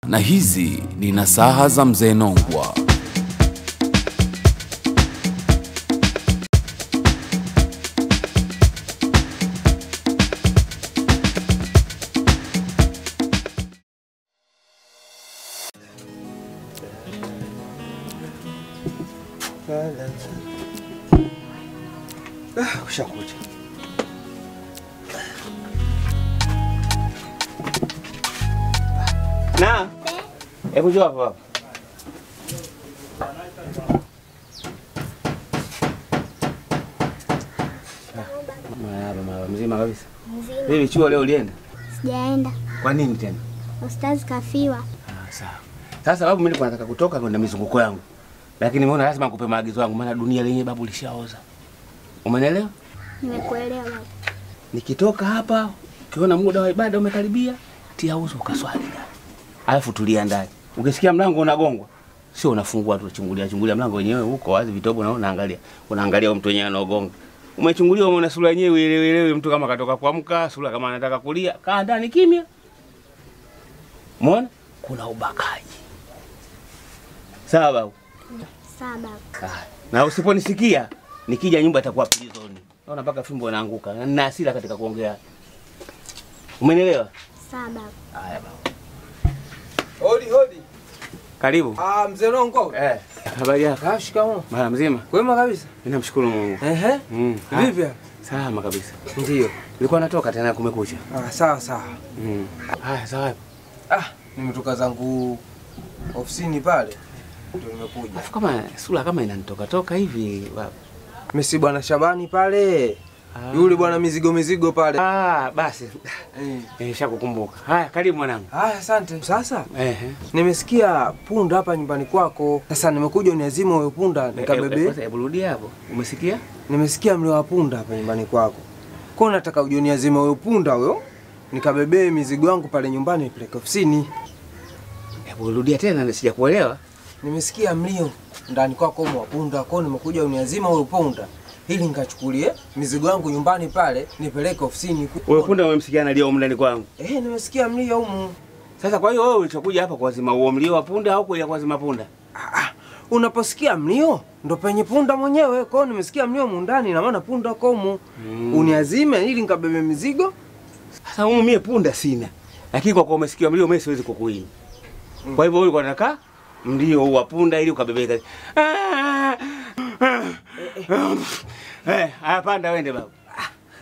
Na hizi ni nasaha za Mzee Nongwa. Kushakuja. Na, hebu njoo hapa. Mama mzima kabisa. Mzima. Wewe chuo leo ulienda? Sijaenda. Kwa nini tena? Ustazi kafiwa. Sawa. Sasa babu, mimi nilikuwa nataka kutoka kwenda mizunguko yangu. Lakini nimeona lazima nikupe maagizo yangu, maana dunia lenyewe babu lishaoza. Umeelewa? Nimekuelewa baba. Nikitoka hapa, ukiona muda wa ibada umekaribia, tia uso ukaswali. Alafu tulia ndani. Ukisikia mlango unagongwa, sio unafungua tu, chungulia mlango wenyewe huko wazi, vitobo na unaangalia. Unaangalia mtu wenyewe anaogonga. Umechungulia, umeona sura yenyewe ile mtu kama katoka kuamka, sura kama anataka kulia, kaa ndani kimya. Umeona? Kuna ubakaji. Sawa babu? Sawa baba. Na usiponisikia, nikija nyumba itakuwa prison. Naona mpaka fimbo inaanguka. Na nina hasira katika kuongea. Umeelewa? Sawa baba. Haya baba. Hodi. Karibu. Mzee Nongwa. Habari yako? Shikamoo. Mara mzima. Kwema kabisa. Ninamshukuru Mungu. Vipi? Salama kabisa. Ndio. Nilikuwa natoka tena kumekucha. Sawa. Haya, sawa. Nimetoka zangu ofisini pale. Ndio nimekuja. Afu kama sura kama inanitoka hivi baba. Mimi si bwana Shabani pale. Yule bwana mizigo pale. Basi. Nishakukumbuka. Haya, karibu mwanangu. Asante. Sasa nimesikia punda hapa nyumbani kwako. Sasa nimekuja uniazima wewe punda nikabebe. Hebu rudi hapo. Umesikia? Nimesikia mlio wa punda hapa nyumbani kwako. Kwa nataka uje uniazima wewe punda huyo. Nikabebe mizigo yangu pale nyumbani nipeleke ofisini. Hebu rudia tena, sijakuelewa. Nimesikia mlio ndani kwako wa punda, kwa nimekuja uniazima wewe punda ili nikachukulie mizigo yangu nyumbani pale nipeleke ofisini. Wewe punda umemsikia analia ndani kwangu? Nimesikia mlio humu. Sasa kwa hiyo wewe ulichokuja hapa kuazima huo mlio wa punda au kwa kuazima punda? Unaposikia mlio ndo penye punda mwenyewe. Kwa hiyo nimesikia mlio mundani na maana punda uko humu. Uniazime ili nikabebe mizigo. Sasa humu mie punda sina. Lakini kwa kuwa umesikia mlio mimi siwezi kukuini. Kwa hivyo wewe unataka mlio wa punda ili ukabebeka. Haya panda wende baba.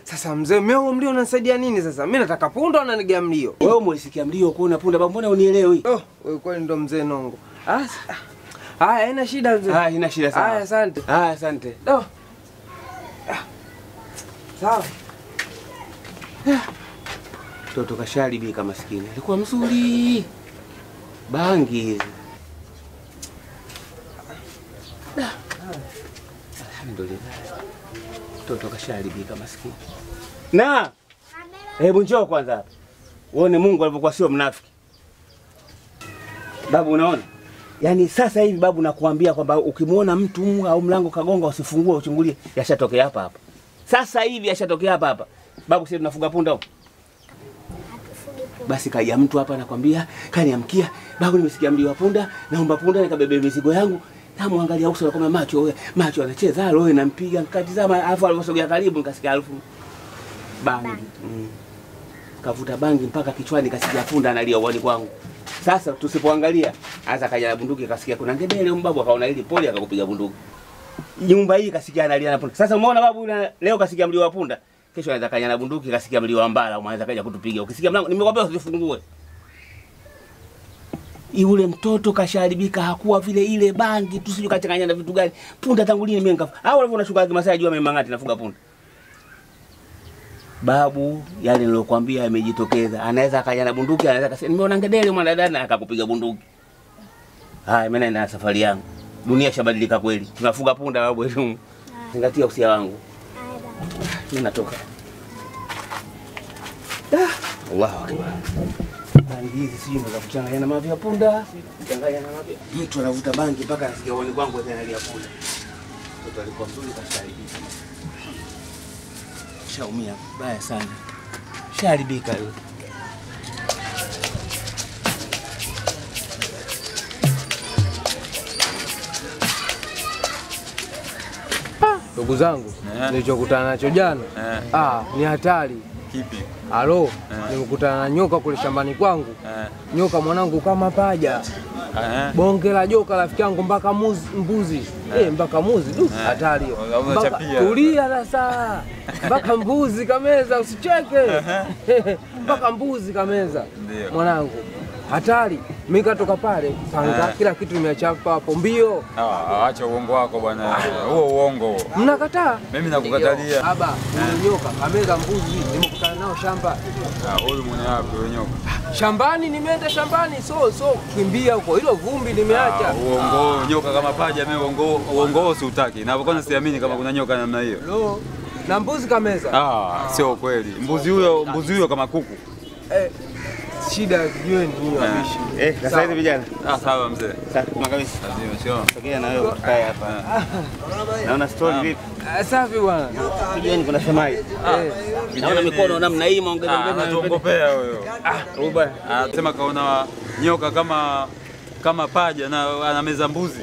Sasa mzee, mimi mlio unanisaidia nini sasa? Mimi nataka punda unanigia mlio. Wewe umesikia mlio kuna punda baba, mbona unielewi? Wewe kwani ndo mzee Nongo. Haya, haina shida mzee. Haina shida sana. Haya, asante. Asante. Sawa. Mtoto kasharibika maskini. Alikuwa mzuri. Bangi hizi. Alhamdulillah. Mtoto kasharibika maskini. Na! Hebu njoo kwanza hapa. Uone Mungu alivyokuwa sio mnafiki. Babu unaona? Yaani sasa hivi babu nakuambia kwamba ukimuona mtu au mlango kagonga usifungue uchungulie, yashatokea hapa. Sasa hivi yashatokea hapa. Babu sisi tunafuga punda huko. Basi kaja mtu hapa anakuambia, kaniamkia, babu nimesikia mlio wa punda, naomba punda nikabebe mizigo yangu. Na muangalia uso kama macho anacheza, roho inampiga, nikatizama alafu aliposogea karibu nikasikia harufu bangi. Kavuta bangi mpaka kichwani, kasikia punda analia uani kwangu. Sasa tusipoangalia, anza kaja na bunduki, kasikia kuna ngedele mbabu, akaona ile poli akakupiga bunduki. Nyumba hii kasikia analia na punda. Sasa umeona babu leo kasikia mlio wa punda, kesho anaweza kaja na bunduki kasikia mlio wa mbala, anaweza kaja kutupiga. Ukisikia mlango nimekwambia usifungue. Yule mtoto kasharibika, hakuwa vile ile bangi, tusije kachanganya na vitu gani. Punda tangu lini mimi nikafa? Au walivyo unashuka Kimasai jua memangati nafuga punda. Babu, yale nilokuambia yamejitokeza. Anaweza akaja na bunduki, anaweza akasema nimeona ngedele mwanadada akakupiga bunduki. Haya, mimi naenda safari yangu. Dunia shabadilika kweli. Tunafuga punda babu wetu. Zingatia usia wangu. Mimi natoka. Allahu Akbar. Bangi hizi sijui za kuchanganya na mavi ya punda, kuchanganya na mavi. Mtu anavuta bangi mpaka anasikia uani kwangu analia punda. Mtoto alikuwa mzuri kasharibika. Shaumia baya sana. Sharibika yule. Ndugu zangu, nilichokutana nacho jana ni hatari. Kipi? Halo, nimekutana na nyoka kule shambani kwangu. Nyoka mwanangu kama paja. Bonge la joka rafiki yangu mpaka mbuzi. Mpaka mbuzi hatari hiyo. Tulia sasa. Mpaka mbuzi kameza usicheke. Mpaka mbuzi kameza. Mwanangu. Hatari. Mimi katoka pale panga kila kitu nimeachapa hapo mbio. Acha uongo wako bwana. Huo uongo. Mnakataa? Mimi nakukatalia. Baba, nyoka kameza mbuzi nimekutana nao shamba. Huyu mwenye wapi wewe nyoka? Shambani nimeenda shambani so kimbia huko. Hilo vumbi nimeacha. Uongo, nyoka kama paja mimi uongo siutaki. Na kwanza siamini kama kuna nyoka namna hiyo. Na mbuzi kameza. Sio kweli. Mbuzi huyo kama kuku. Shida jioni ni wabishi. Sasa hivi vijana. Sawa mzee. Sawa kabisa. Lazima sio. Sogea na wewe tukae hapa. Naona story vipi? Safi bwana. Jioni kuna semaji. Naona mikono namna hii maongeza mbele. Anatuongopea huyo. Huyu bwana. Anasema kaona nyoka kama paja na anameza mbuzi.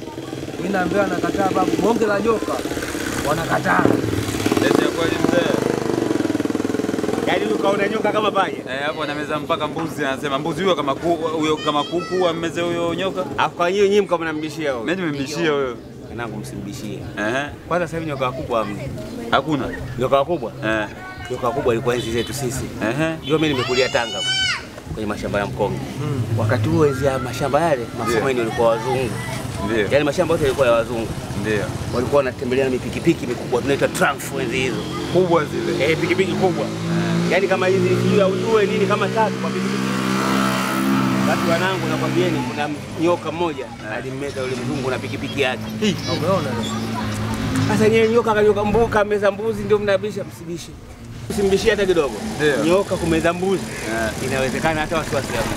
Mimi naambia nakataa babu. Bonge la joka. Wanakataa. Leta kweli mzee. Yaani ukaona nyoka kama paja. Hapo anameza mpaka mbuzi, anasema mbuzi huyo kama kuku ameze huyo nyoka. Afu kwa hiyo nyinyi mko mnambishia huyo. Mimi nimembishia huyo. Nangu msimbishie. Kwanza sasa hivi nyoka wakubwa hamna. Hakuna. Nyoka wakubwa? Nyoka wakubwa ilikuwa enzi zetu sisi. Ndio mimi nimekulia Tanga kwenye mashamba ya mkonge. Wakati huo enzi ya mashamba yale, mafumani walikuwa wazungu. Ndio. Yaani mashamba yote yalikuwa ya wazungu. Ndio. Walikuwa wanatembelea na mipikipiki mikubwa tunaita trunk enzi hizo. Kubwa zile. Pikipiki kubwa. Yaani kama hizi sijui ujue nini kama tatu kwa pikipiki. Watu wanangu nakwambieni kuna nyoka mmoja alimmeza yule mzungu na pikipiki yake. Umeona? Sasa nyewe nyoka kanyoka mbuka meza mbuzi ndio mnabisha msibishe. Usimbishie hata kidogo. Nyoka kumeza mbuzi. Inawezekana hata wasiwasi hapo.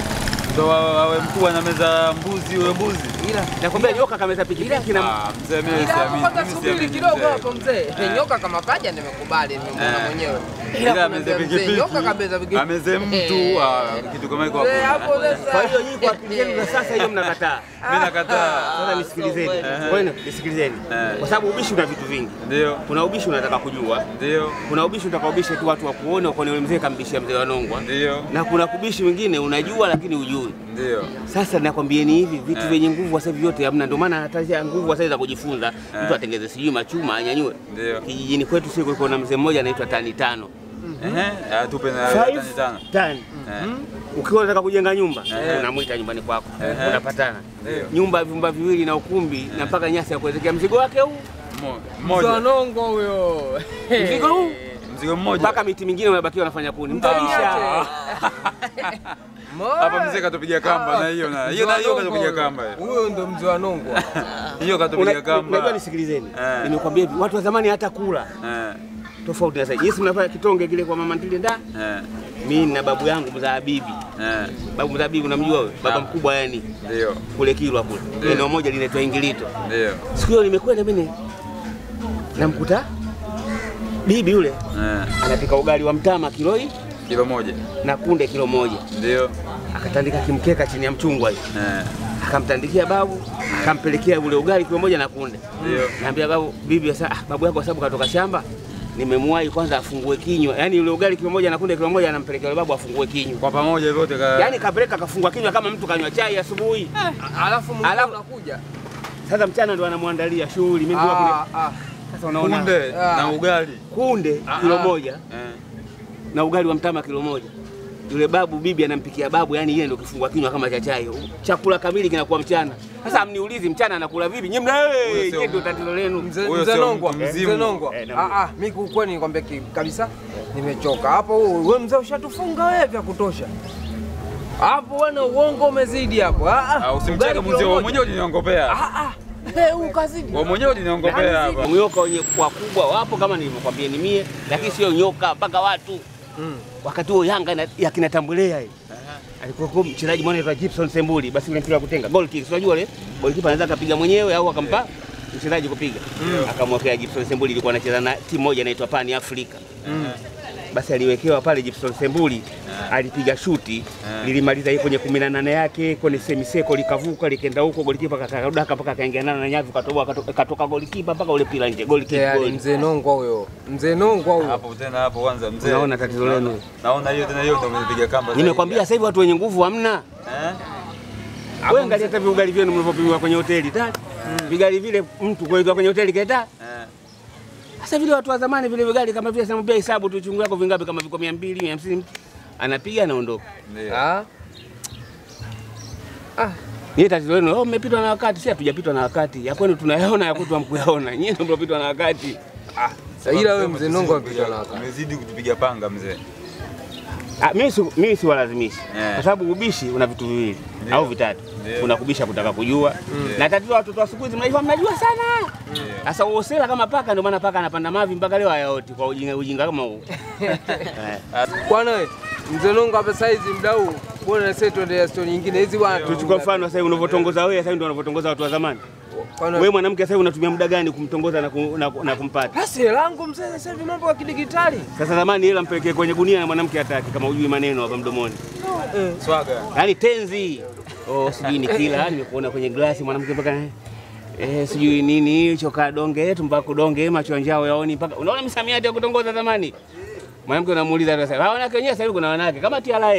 Ndio wawe mkuu anameza mbuzi wewe mbuzi. Ila nakwambia nyoka kameza pikipiki na mzee mimi siamini. Subiri kidogo hapo mzee. Nyoka kama paja nimekubali nimemwona mwenyewe. Ila ameze pikipiki. Nyoka kabeza pikipiki. Ameze mtu kitu kama hicho hapo. Kwa hiyo nyinyi kwa akili yenu na sasa hiyo mnakataa. Mimi nakataa. Sasa nisikilizeni. Kwani nisikilizeni. Kwa sababu ubishi una vitu vingi. Ndio. Kuna ubishi unataka kujua. Ndio. Kuna ubishi unataka ubishe tu watu wakuone ukaone yule mzee kambishia mzee wa Nongwa. Ndio. Na kuna kubishi wengine unajua lakini hujui. Ndio. Sasa nakwambieni hivi vitu vyenye nguvu sasa hivi vyote hamna, ndio maana hata nguvu sasa za kujifunza mtu atengeze sijui machuma anyanyue. Ndio. Kijijini kwetu sisi kulikuwa na mzee mmoja anaitwa tani 5. Tupe na tani 5. Tani. Ukiwa unataka kujenga nyumba unamuita nyumbani kwako. Unapatana. Nyumba vyumba viwili na ukumbi na mpaka nyasi ya kuwekea mzigo wake huu. Mmoja. Zanongo huyo. Mzigo huu. Mzigo mmoja. Mpaka miti mingine unabakia unafanya kuni. Mtaisha. Hapa mzee katupigia kamba na hiyo na hiyo katupigia kamba. Huyo ndo mzee wa Nongwa. Hiyo katupigia kamba. Unajua nisikilizeni. Nimekwambia hivi watu wa zamani hata kula. Tofauti na sasa. Yesu mnafanya kitonge kile kwa mama ntile nda. Mimi na babu yangu mzaa bibi. Babu mzaa bibi unamjua wewe? Baba mkubwa yani. Ndio. Kule Kilwa kule. Eneo moja linaitwa Ingilito. Ndio. Siku hiyo nimekwenda mimi namkuta bibi yule anapika ugali wa mtama kilo moja na kunde kilo moja. Ndio. Akatandika kimkeka chini ya mchungwa hiyo. Akamtandikia babu, akampelekea ule ugali kilo moja na kunde. Ndio. Naambia babu, bibi sasa babu yako sababu katoka shamba, nimemwahi kwanza afungue kinywa. Yaani ule ugali kilo moja na kunde kilo moja anampelekea yule babu afungue kinywa. Kwa pamoja vyote yaani kapeleka kafungua kinywa kama mtu kanywa chai asubuhi. Alafu unakuja. Sasa mchana ndo anamwandalia shughuli. Mimi ndio sasa unaona kunde na ugali. Kunde kilo moja. Na ugali wa mtama kilo moja. Yule babu bibi anampikia babu, yani yeye ndio kifungua kinywa kama cha chai. Chakula kamili kinakuwa mchana. Sasa mniulizi mchana anakula vipi? Nyinyi yeye ndio tatizo lenu. Mzee Nongwa. Mzee Nongwa. Mimi kweli nikwambia kabisa nimechoka. Hapo wewe mzee ushatufunga wewe vya kutosha. Hapo bwana uongo umezidi hapo. Usimcheke mzee, wewe mwenyewe uliniongopea. Ukazidi. Wewe mwenyewe uliniongopea hapa. Nyoka wenye wakubwa wapo kama nilivyokuambia ni mie, lakini sio nyoka mpaka watu. Wakati huo Yanga yakinatambulea hivi. Alikuwa mchezaji mmoja anaitwa Gibson Sembuli, basi ule mpira wa kutenga goal kick. Unajua ile goal kick anaweza kupiga mwenyewe au akampa mchezaji kupiga. Akamwekea Gibson Sembuli, ilikuwa anacheza na timu moja inaitwa Pan Africa. basi aliwekewa pale Gibson Sembuli, alipiga shuti, lilimaliza hii kwenye 18 yake, kwenye semiseko likavuka likaenda huko, golikipa kakadaka mpaka kaingia na nyavu, katoka golikipa mpaka ule pila nje, golikipa. Mzee Nongwa huyo. Mzee Nongwa huyo. Hapo tena hapo kwanza mzee. Unaona tatizo lenu. Naona hiyo tena hiyo ndio mmepiga kamba. Nimekwambia sasa hivi watu wenye nguvu hamna. Wewe angalia hata vigali vyenu mlivyopigwa kwenye hoteli tani. Vigali vile mtu kuweka kwenye hoteli kaita. Sasa vile watu wa zamani vile vigali kama vile samambia hesabu tu chungu yako vingapi kama viko 200, 150 anapiga anaondoka. Ni tatizo lenu. Mmepitwa na wakati, si hatujapitwa na wakati. Ya kwenu tunayaona, ya kwetu hamkuyaona. Nyinyi ndio mlopitwa na wakati. Ila wewe mzee Nongwa mpitwa na wakati. Umezidi kutupiga panga mzee. Mimi si walazimishi. Kwa sababu ubishi una vitu viwili au vitatu. Kuna kubisha kutaka kujua. Na tatizo watoto wa siku hizi mnajua sana. Sasa uosela kama paka, ndio maana paka anapanda mavi mpaka leo hayaoti kwa ujinga kama huu. Bwana wewe, mzee Nongwa hapa saizi mdau, bwana sasa tuendelee story nyingine hizi bwana. Tuchukue mfano sasa unavyotongoza wewe, sasa ndio unavyotongoza watu wa zamani. Wewe mwanamke sasa unatumia muda gani kumtongoza na kumpata? Basi langu mzee sasa hivi mambo ya kidigitali. Sasa zamani hela mpelekee kwenye gunia na mwanamke hataki kama hujui maneno hapa mdomoni. Swaga. Yaani tenzi. Sijui ni kila nimekuona kwenye glasi mwanamke mpaka sijui nini hicho kadonge tumba kudonge macho njao yaoni mpaka unaona misamiati ya kutongoza zamani. Mwanamke unamuuliza sasa, wanawake wenyewe sasa hivi kuna wanawake kama TRA.